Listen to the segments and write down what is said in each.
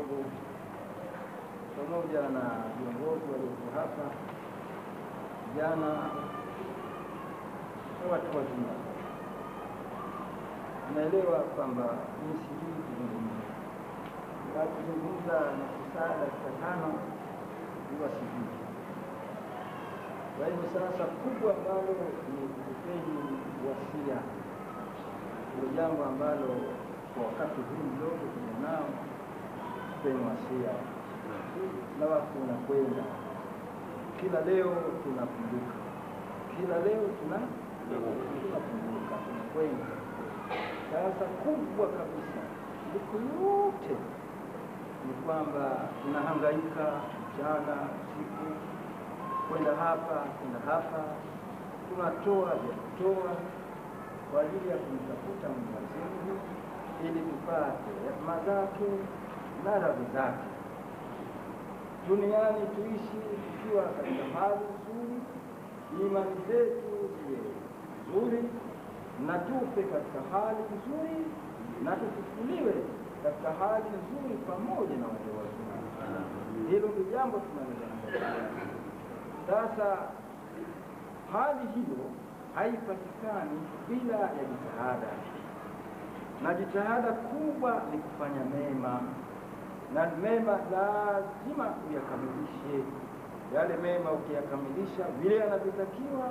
kidogo pamoja na viongozi waliokuwa hapa jana na watu wazima. Naelewa kwamba nchi hii kuzungumza na saa dakika 5 huwa sijui. Kwa hivyo sasa kubwa ambalo ni kupeni wasia, ndio jambo ambalo kwa wakati huu mdogo tunao kupeni wasia, na watu unakwenda kila leo tunakumbuka, kila leo tunakumbuka, tunakwenda. Sasa kubwa kabisa liko yote ni kwamba tunahangaika mchana usiku, kwenda hapa kwenda hapa, tunatoa vya kutoa kwa ajili ya kumtafuta Mwenyezi Mungu ili tupate rehema zake na radhi zake. Duniani tuishi tukiwa katika hali nzuri, imani zetu ziwe nzuri, na tupe katika hali nzuri, na tufufuliwe katika hali nzuri pamoja na wale wazima. Hilo ni jambo tunalolifanya. Sasa hali hiyo haipatikani bila ya jitihada, na jitihada kubwa ni kufanya mema, na mema lazima uyakamilishe. Yale mema ukiyakamilisha vile yanavyotakiwa,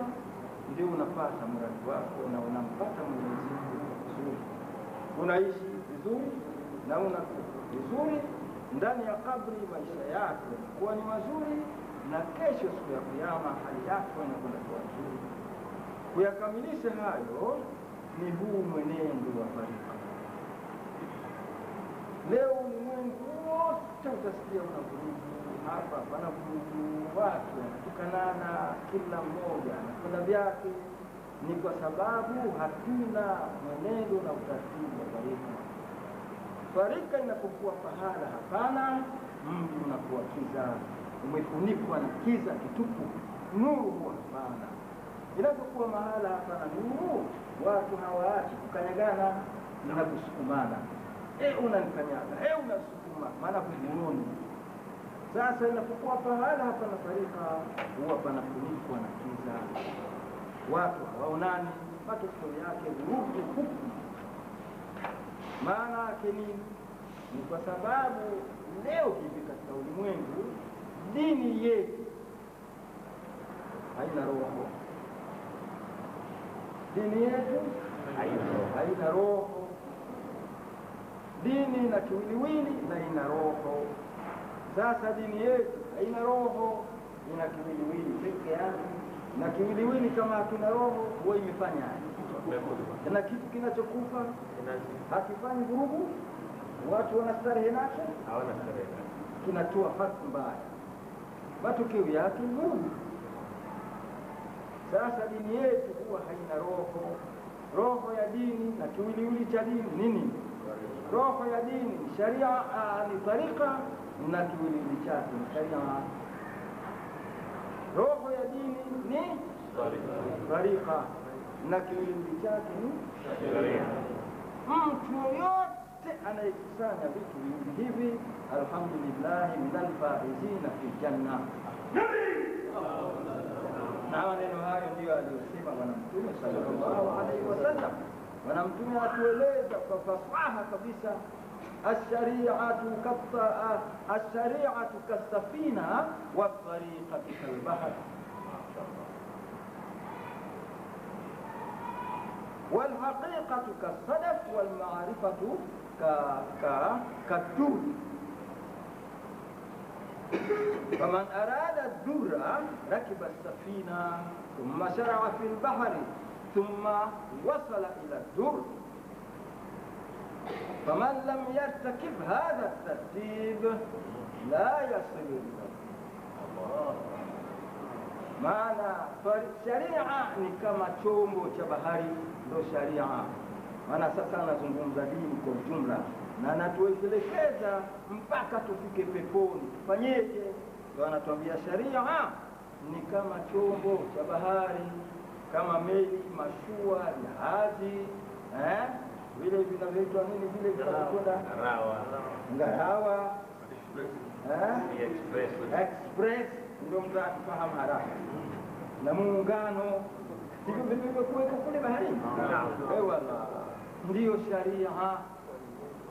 ndio unapata mradi wako na unampata Mwenyezi Mungu vizuri. Unaishi vizuri na una vizuri ndani ya kabri, maisha yako kuwa ni mazuri, na kesho siku ya Kiyama hali yako inakwenda kuwa nzuri. Kuyakamilisha hayo ni huu mwenendo wa farika. Leo ulimwengu wote utasikia una vurugu hapa, pana vurugu, watu wanatukanana, kila mmoja anakwenda vyake. Ni kwa sababu hatuna mwenendo na utaratibu wa farika. Farika inapokuwa pahala hapana, mji unakuwa kiza, umefunikwa na kiza kitupu, nuru huwa hapana. Inapokuwa mahala hapana nuru, watu hawaachi kukanyagana na kusukumana. Unanikanyaga, unasukuma, maana kujununi. Sasa inapokuwa pahala hapana farika, huwa panafunikwa na kiza, watu hawaonani, matokeo yake vurugu huku. Maana yake ni kwa sababu leo hivi katika ulimwengu dini yetu haina roho. Dini yetu haina roho. Dini na kiwiliwili na ina roho. Sasa dini yetu haina roho, ina kiwiliwili peke yake. Na kiwiliwili kama hatuna roho, huwa imefanya na kitu kinachokufa hakifanyi vurugu, watu wanastarehe nacho, hawana starehe, kinatoa haki mbaya, matokeo yake vurugu. Sasa dini yetu huwa haina roho. Roho ya dini na kiwiliwili cha dini nini? Roho ya dini ni sharia, ni tarika, na kiwiliwili chake ni sharia. Roho ya dini ni tarika, na kiwiliwili chake ni sharia. Mtu yote anayekusanya vitu hivi, alhamdulillah, minal faizina fi janna. Na maneno hayo ndio aliyosema Bwana Mtume sallallahu alaihi wasallam. Bwana Mtume atueleza kwa fasaha kabisa, الشريعة كالسفينة والطريقة كالبحر والحقيقة كالصدف والمعرفة كالدور. فمن أراد الدور ركب السفينة ثم شرع في البحر ثم وصل إلى الدور. فمن لم يرتكب هذا الترتيب لا يصل إلى الله. Maana sharia ni kama chombo cha bahari, ndio sharia. Maana sasa anazungumza dini kwa ujumla, na anatuelekeza mpaka tufike peponi. Tufanyeje? Ndio anatuambia sharia ni kama chombo cha bahari, kama meli, mashua, jahazi, vile vinavyoitwa nini vile vinakwenda ngarawa, express ndio mtu akifahamu haraka, na muungano hivyo vilivyokuweko kule baharini. Wala ndiyo sharia,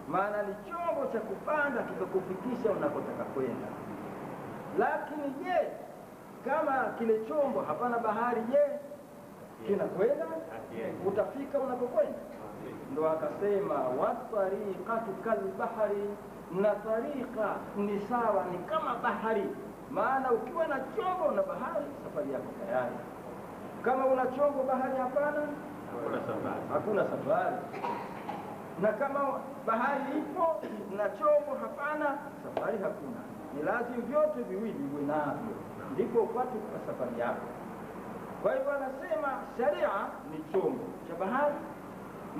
maana ni chombo cha kupanda kikakufikisha unakotaka kwenda. Lakini je, kama kile chombo hapana bahari, je kinakwenda? Utafika unakokwenda? Ndo akasema watariqatu kalbahari, na tariqa ni sawa, ni kama bahari. Maana ukiwa na chombo na bahari, safari yako tayari. Kama una chombo bahari hapana, hakuna safari. Na kama bahari ipo na chombo hapana, safari hakuna. Ni lazima vyote viwili uwe navyo, ndipo upate kwa safari yako. Kwa hivyo anasema sharia ni chombo cha bahari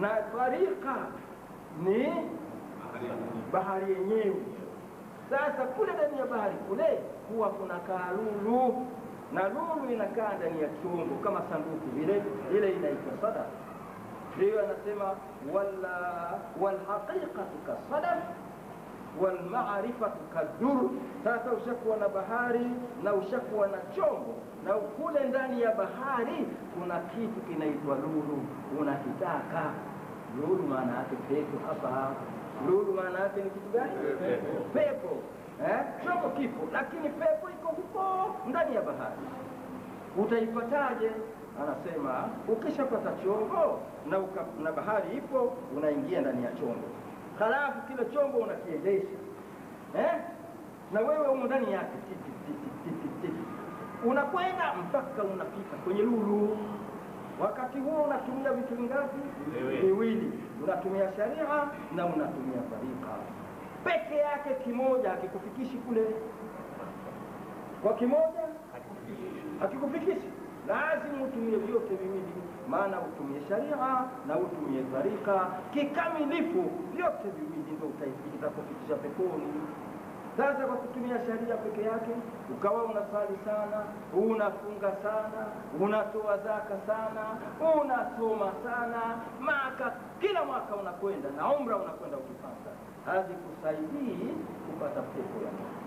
na tariqa ni bahari yenyewe. Sasa kule ndani ya bahari kule huwa kuna kalulu, na lulu inakaa ndani ya chombo kama sanduku vile, ile inaitwa sadaf. Ndio anasema wal haqiqatu kasadaf wal ma'rifatu kadur. Sasa ushakuwa na bahari na ushakuwa na chombo, na kule ndani ya bahari kuna kitu kinaitwa lulu, unakitaka. Lulu maana yake pepo. Hapa lulu maana yake ni kitu gani? Pepo. Chombo kipo, lakini pepo iko huko ndani ya bahari. Utaipataje? Anasema ukishapata chombo na bahari ipo, unaingia ndani ya chombo, halafu kile chombo unakiendesha, na wewe umo ndani yake, unakwenda mpaka unafika kwenye lulu. Wakati huo unatumia vitu vingapi? Viwili. Unatumia sharia na unatumia tariqa. Peke yake kimoja hakikufikishi kule, kwa kimoja hakikufikishi. Lazima utumie vyote viwili, maana utumie sharia na utumie tariqa kikamilifu. Vyote viwili ndio utakufikisha peponi. Sasa kwa kutumia sharia peke yake, ukawa unasali sana, unafunga sana, unatoa zaka sana, unasoma sana, kila mwaka unakwenda na umra unakwenda ukipata, hazikusaidii kupata pepo ya Mungu.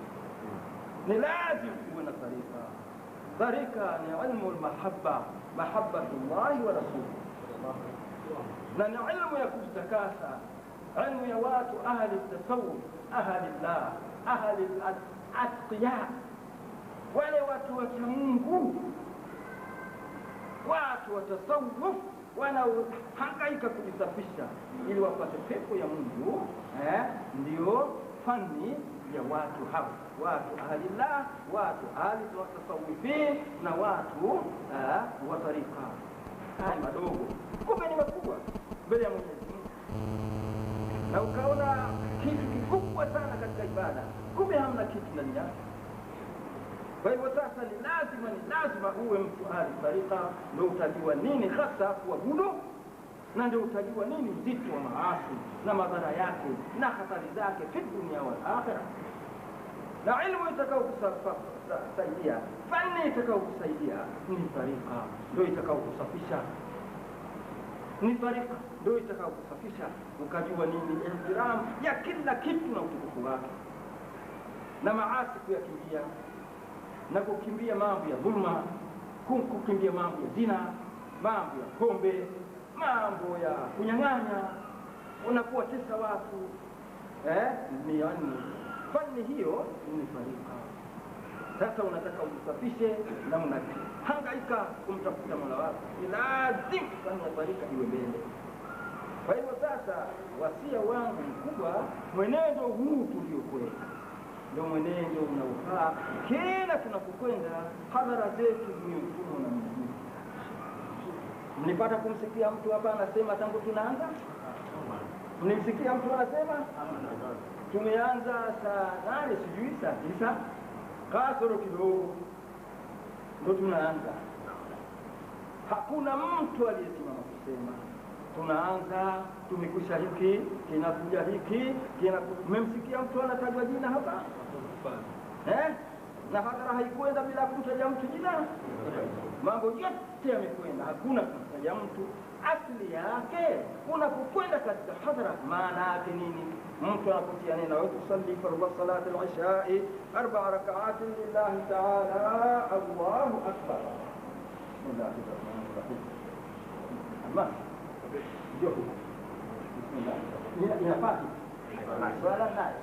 Ni lazima uwe na tariqa. Tariqa ni ilmu al-mahabba, mahabbatullahi wa rasulihi, na ni ilmu ya kujitakasa, ilmu ya watu ahli tasawuf, ahli Allah, ahli al-atqiya, wale watu wa Mungu, watu wa tasawuf wanaohangaika kujisafisha ili wapate pepo ya Mungu. Ndio fani ya watu hao, watu ahli Allah, watu ahli tasawufi, na watu wa tariqa. Haya madogo kumbe ni makubwa mbele ya Mwenyezi Mungu, na ukaona kitu kikubwa sana katika ibada, kumbe hamna kitu ndani yake. Kwa hivyo sasa ni lazima uwe mtu ahli tariqa, ndio utajua nini hasa kuabudu, na ndio utajua nini uzito wa maasi na madhara yake na hatari zake fi dunia wal akhirah. Na ilmu itakayokusaidia, fani itakayokusaidia ni tariqa, ndio itakayokusafisha. Ni tariqa ndio itakayokusafisha, ukajua nini ihtiram ya kila kitu na utukufu wake, na maasi kuyakimbia, na kukimbia mambo ya dhulma, kukimbia mambo ya zina, mambo ya pombe, mambo ya kunyang'anya, unakuwatesa watu. Ni fani hiyo ni tariqa. Sasa unataka usafishe na unahangaika kumtafuta Mola wako, ni lazima fani ya tariqa iwe mbele. Kwa hivyo sasa wasia wangu mkubwa, mwenendo huu tuliokwenda ndio mwenendo unaofaa kila tunapokwenda hadhara zetu ni mfumo na mzuri. Mlipata kumsikia mtu hapa anasema tangu tunaanza? Mlimsikia mtu anasema tumeanza saa 8 sijui saa 9 kasoro kidogo ndio tunaanza. Hakuna mtu aliyesimama kusema tunaanza, tumekwisha hiki, kinakuja hiki, mmemsikia mtu anatajwa jina hapa? Na hadhara haikwenda bila kumtaja mtu jina. Mambo yote yamekwenda, hakuna kumtaja mtu asli yake unapokwenda katika hadhara, maana yake nini? Mtu anapotia neno wa tusalli fardhu salati al-isha'i 4 rak'atin lillahi ta'ala, Allahu akbar. Bismillahir rahmanir rahim. Amma ndio bismillah inafati swala naye.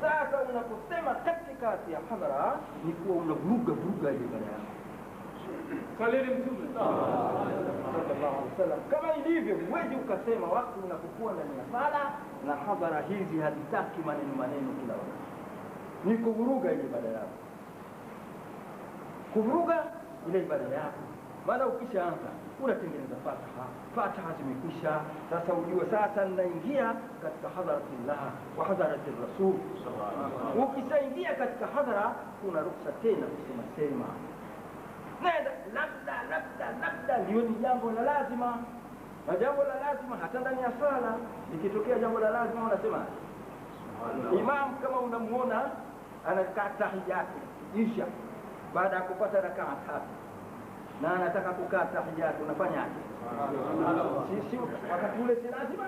Sasa unaposema katikati ya hadhara ni kuwa unavuruga ile ibada yako. Salili Mtume sallallahu alaihi wasallam, kama ilivyo huwezi ukasema wakati unapokuwa ndani ya sala na hadhara hizi hazitaki maneno kila wakati, ni kuvuruga ile ibada yako, kuvuruga ile ibada yako. Maana ukishaanza unatengeneza fatiha zimekwisha, sasa ujue sasa ninaingia katika hadharatillah wa hadharati rasul. Ukishaingia katika hadhara kuna ruksa tena kusema nenda labda ndio ni jambo la lazima, na jambo la lazima hata ndani ya sala ikitokea jambo la lazima unasema imam, kama unamuona anakaa tahiyatu isha baada ya kupata rakaa 3 na anataka kukaa tahiyatu, unafanyaje? Sisi wakati ule si lazima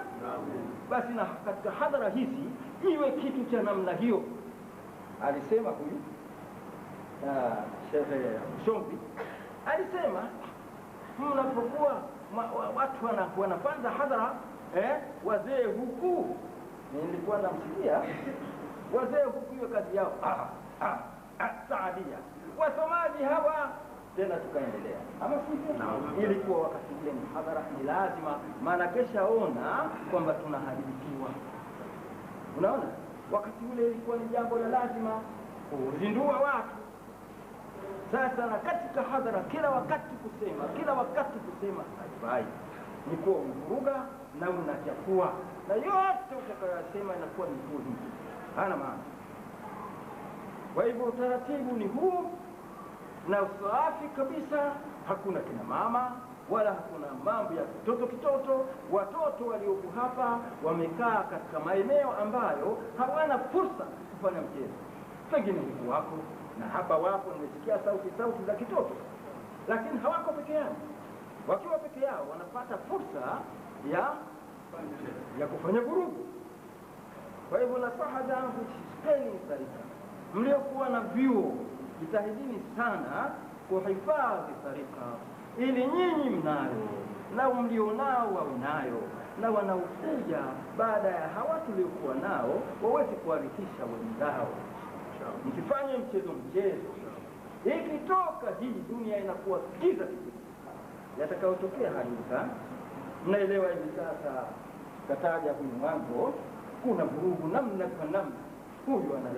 basi, na katika hadhara hizi iwe kitu cha namna hiyo. Alisema huyu Sheikh Shombi alisema, mnapokuwa watu wanapanza hadhara wazee huku, nilikuwa namsikia wazee huku hiyo kazi yao saadia, wasomaji hawa tena. Tukaendelea ama sivyo? Ilikuwa wakati ule ni hadhara ni lazima, maana keshaona kwamba tunahadithiwa. Unaona, wakati ule ilikuwa ni jambo la lazima kuzindua watu. Sasa na katika hadhara kila wakati kusema haifai, ni kuwa unavuruga na unachafua, na yote utakayosema inakuwa ni huni, hana maana. Kwa hivyo utaratibu ni huu na usafi kabisa. Hakuna kina mama wala hakuna mambo ya kitoto. Watoto waliopo hapa wamekaa katika maeneo ambayo hawana fursa kufanya mchezo, pengine huku wako na hapa wapo, nimesikia sauti za kitoto, lakini hawako peke yao. Wakiwa peke yao wanapata fursa ya kufanya vurugu. Kwa hivyo nasaha zangu, sipeni tarika, mliokuwa na vyuo jitahidini sana kuhifadhi tarika, ili nyinyi mnayo na mlionao waonayo, na wanaokuja baada ya hawa tuliokuwa nao waweze kuwarithisha wenzao. Msifanye mchezo. Ikitoka hii dunia inakuwa giza yatakayotokea hadisa. Mnaelewa hivi sasa, kataja huyu mwanzo, kuna vurugu namna kwa namna, huyu ana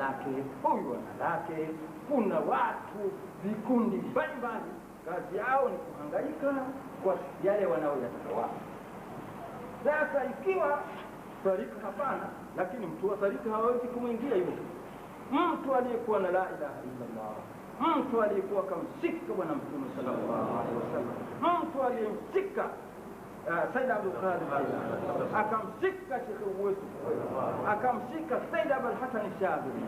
lake, kuna watu vikundi mbalimbali, kazi yao ni kuhangaika kwa yale wanaoyataka wao. Sasa ikiwa tarika hapana, lakini mtu wa tarika hawezi kumwingia yule mtu aliyekuwa na la ilaha illa Allah, mtu aliyekuwa kamshika Bwana Mtume sallallahu alaihi wasallam, mtu aliyemshika Sayyid Abdul Qadir, akamshika Sheikh wetu, akamshika Sayyid Abul Hasan al-Shadhili,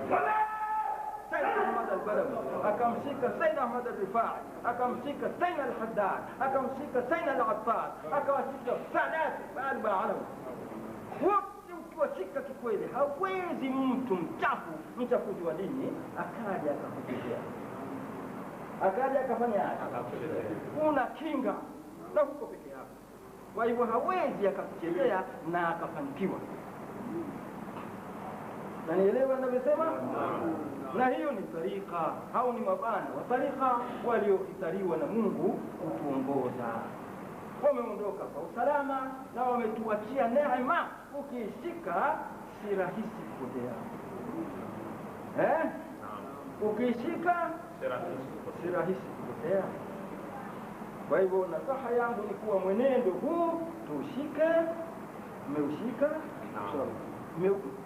Sayyid Ahmad al-Badawi, akamshika Sayyid Ahmad al-Rifai, akamshika Sayyid al-Haddad, akamshika Sayyid al-Attar, akamshika Sadat al-Ba'alawi. Washika kikweli, hawezi mtu mchafuzi wa dini akaja akakutetea, akaja akafanya una kinga na huko peke yako. Kwa hivyo hawezi akakutetea na akafanikiwa. Na nielewa ninavyosema? Na hiyo ni tarika au ni mabana wa tarika waliokitariwa na Mungu kutuongoza. Wameondoka kwa usalama na wametuachia neema. Ukishika si rahisi kupotea. Ukishika si rahisi kupotea. Kwa hivyo nasaha yangu ni kuwa mwenendo huu tuushike. Mmeushika?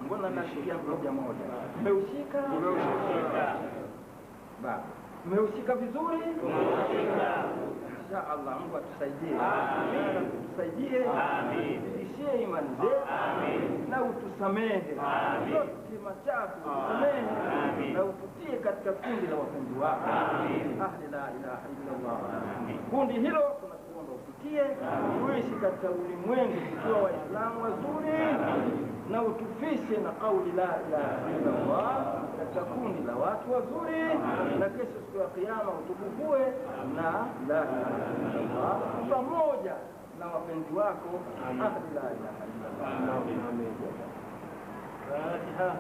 Mbona nashikia moja moja? Mmeushika? Mmeushika vizuri? Insha Allah, Mungu atusaidie. Amin. Tusaidie. Amin. Ishie imani zetu. Amin. Na utusamehe. Amin. Yote machafu utusamehe. Na ututie katika kundi la wapenzi wako. Amin. Ahli la ilaha illa Allah. Amin. Kundi hilo tunakuomba utusikie, tuishi katika ulimwengu tukiwa Waislamu wazuri, na utufishe na kauli la ilaha illallah katika kundi la watu wazuri, na kesho siku ya Kiyama utukufue na la ilaha illallah pamoja na wapenzi wako ahli la ilaha illallah. Fatiha.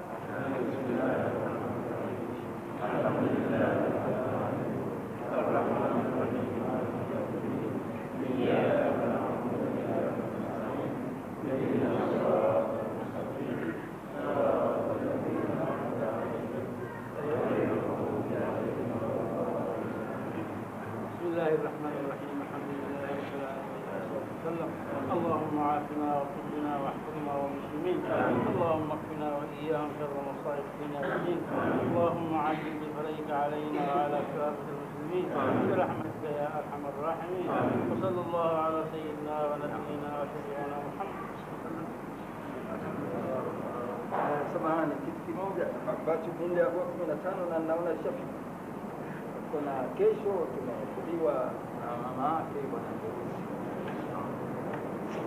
اللهم عافنا وارحمنا واحفظنا والمسلمين. اللهم اكفنا واياهم شر مصائب الدنيا والدين. اللهم عجل بفرجك علينا وعلى كافه المسلمين برحمتك يا ارحم الراحمين. وصلى الله على سيدنا ونبينا وشفيعنا محمد. Samahani, kitu kimoja ambacho bunde ya 15 na naona shafi kuna kesho tunakuliwa na mama yake bwana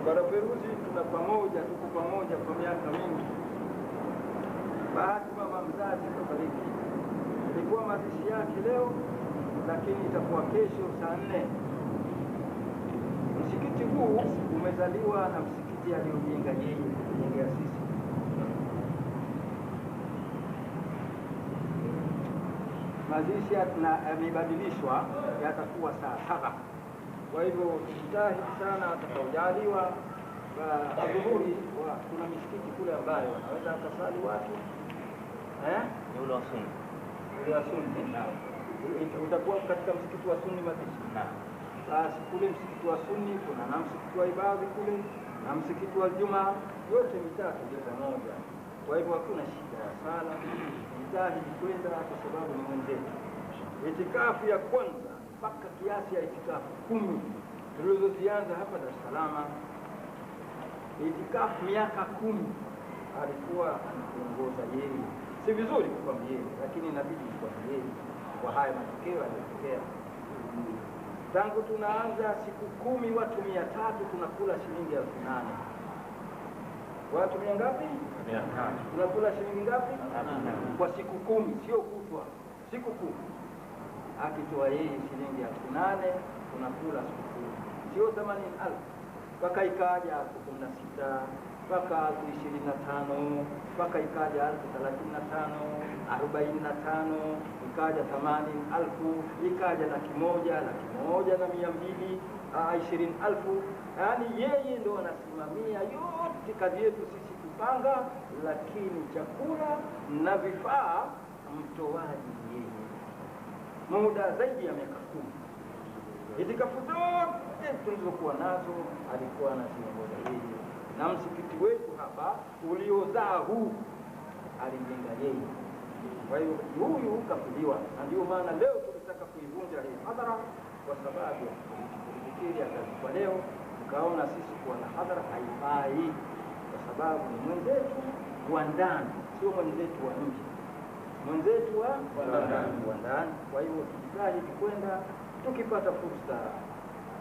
Bwana Feruzi, tuna pamoja, tuko pamoja kwa miaka mingi. Bahati mama mzazi kafariki, ilikuwa mazishi yake leo, lakini itakuwa kesho saa 4. Msikiti huu umezaliwa na msikiti aliojenga yeye, kujengea sisi. Mazishi yamebadilishwa, yatakuwa saa 7. Kwa hivyo jitahidi sana atakaojaliwa adhuhuri. Kuna misikiti kule ambayo wanaweza akasali watu ule wa Sunni. Ule wa Sunni. Utakuwa katika msikiti wa Sunni mazishi. Basi kule msikiti wa Sunni kuna na msikiti wa Ibadhi kule na msikiti wa Juma, yote mitatu ndio pamoja. Kwa hivyo hakuna shida sana, jitahidi kwenda kwa sababu ni mwenzetu. Itikafu ya kwanza mpaka kiasi ya itikafu 10 tulizozianza hapa Dar es Salaam, itikafu miaka 10 alikuwa anaongoza yeye. Si vizuri kukwambia, lakini inabidi kukwambia kwa haya matokeo yaliyotokea. Tangu tunaanza siku 10 watu 300 tunakula shilingi 8,000. Watu mia ngapi? 300. Tunakula shilingi ngapi? 8,000 kwa siku 10, sio kutwa, siku 10. Akitoa yeye shilingi 8,000 tunakula siku 10, sio 80,000. Mpaka ikaja 16, mpaka 25, mpaka ikaja 35, 45, ikaja 80,000, ikaja 100,000, 1,200, 20,000. Yaani yeye ndo anasimamia yote, kazi yetu sisi kupanga, lakini chakula na vifaa mtoaji yeye. Muda zaidi ya miaka 10. Itikafu zote tulizokuwa nazo alikuwa anasimamia yeye, na msikiti wetu hapa uliozaa huu alijenga yeye. Kwa hiyo huyu kafuliwa, na ndio maana leo tulitaka kuivunja hii hadhara kwa sababu tulifikiri kwa leo tukaona sisi kuwa na hadhara haifai, kwa sababu ni mwenzetu wa ndani, sio mwenzetu wa nje, mwenzetu wa ndani. Kwa hiyo tujitahidi kwenda, tukipata fursa,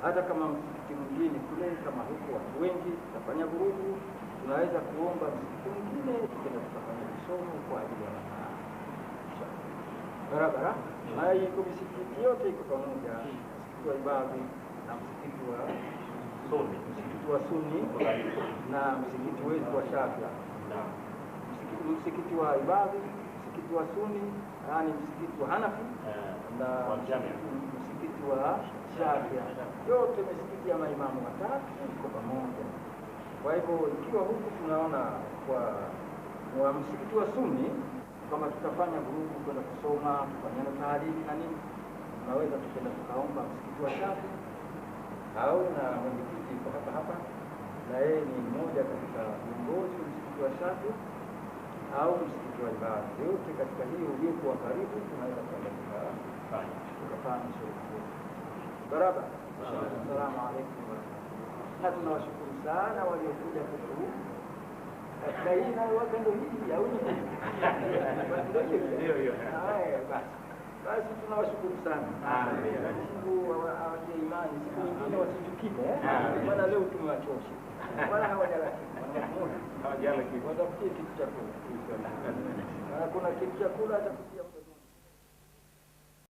hata kama msikiti mwingine kule kama huko watu wengi tutafanya vurugu, tunaweza kuomba msikiti mwingine tukenda tukafanya visomo kwa ajili ya barabara. Haya iko misikiti yote iko pamoja, msikiti wa Ibadhi na msikiti wa Sunni na msikiti wetu wa Shafia. Msikiti wa Ibadhi, msikiti wa Sunni, yani msikiti wa Hanafi na msikiti wa Shafia, yote misikiti ya maimamu watatu iko pamoja. Kwa hivyo ikiwa huku tunaona kwa msikiti wa Sunni kama tutafanya vurugu kwenda kusoma, tufanyane tahlili na nini, tunaweza tukenda tukaomba msikiti wa Shafia au na mwenyekiti kwa hapa na yeye ni mmoja katika viongozi wa msikiti wa Shafia au msikiti wa Ibadhi, yote katika hiyo uliokuwa karibu tunaweza kwenda tukafanya shughuli barabara. Assalamu alaykum wa rahmatullahi. Na tunawashukuru sana waliokuja kwetu katika hii na wakati hii au ni ndio hiyo. Haya basi. Basi tunawashukuru sana. Mungu awatie imani, siku nyingine wasitukime, maana leo tumewachosha. Wala hawajala kitu. Watafutie kitu cha kula. Kuna kitu cha kula atakutia